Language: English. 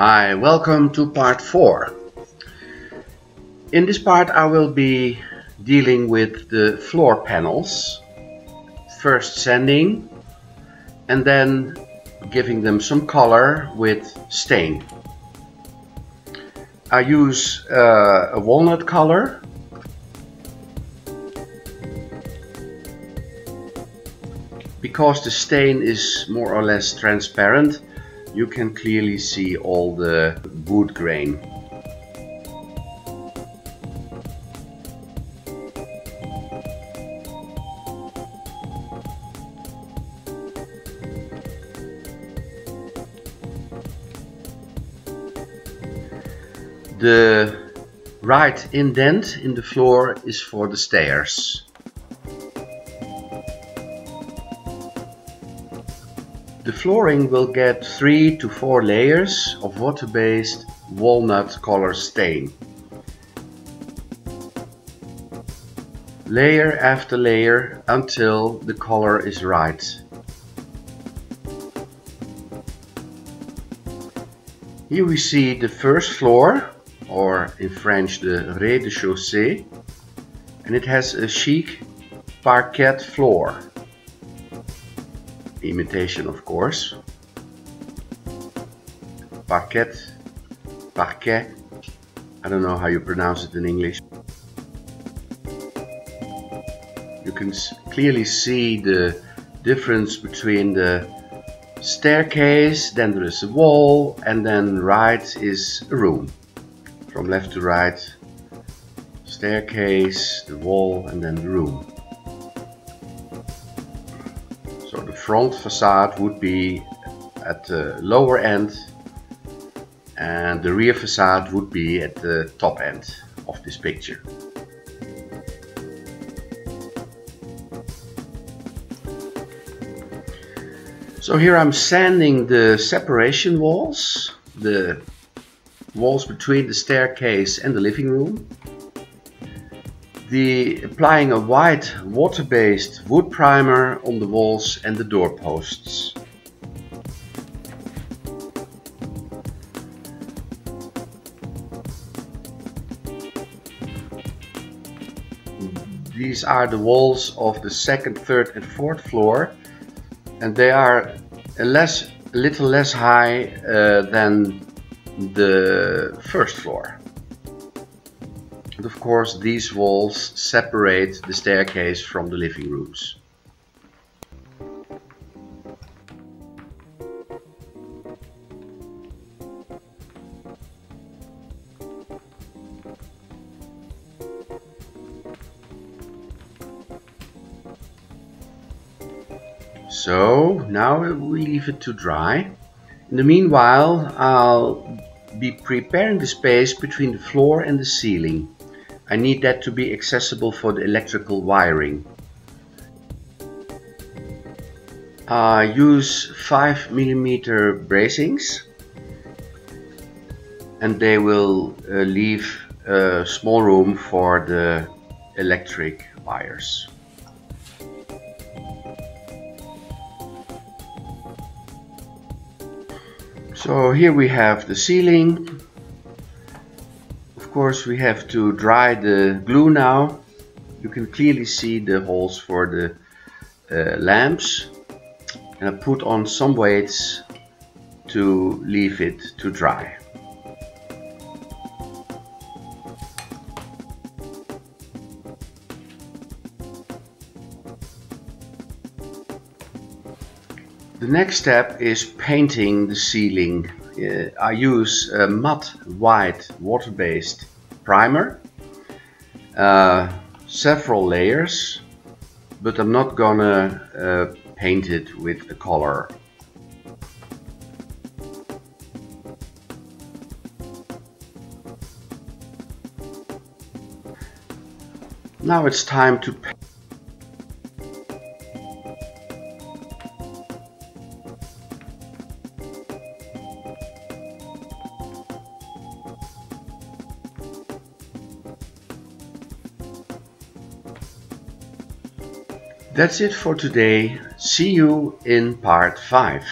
Hi, welcome to part 4. In this part I will be dealing with the floor panels, first sanding and then giving them some color with stain. I use a walnut color. Because the stain is more or less transparent, you can clearly see all the wood grain. The right indent in the floor is for the stairs. The flooring will get 3 to 4 layers of water-based walnut color stain. Layer after layer until the color is right. Here we see the first floor, or in French the rez-de-chaussée, and it has a chic parquet floor. Imitation, of course. Parquet, parquet, I don't know how you pronounce it in English. You can clearly see the difference between the staircase, then there is a wall, and then right is a room. From left to right, staircase, the wall, and then the room. So the front facade would be at the lower end and the rear facade would be at the top end of this picture. So here I'm sanding the separation walls, the walls between the staircase and the living room. Applying a white water-based wood primer on the walls and the doorposts. These are the walls of the second, third and fourth floor, and they are a little less high than the first floor. And of course these walls separate the staircase from the living rooms. So now we leave it to dry. In the meanwhile, I'll be preparing the space between the floor and the ceiling. I need that to be accessible for the electrical wiring. I use 5mm bracings, and they will leave a small room for the electric wires. So here we have the ceiling. Of course we have to dry the glue now. You can clearly see the holes for the lamps, and I put on some weights to leave it to dry. The next step is painting the ceiling. I use a matte white water-based primer, several layers, but I'm not gonna paint it with a color. Now it's time to paint. That's it for today. See you in part 5.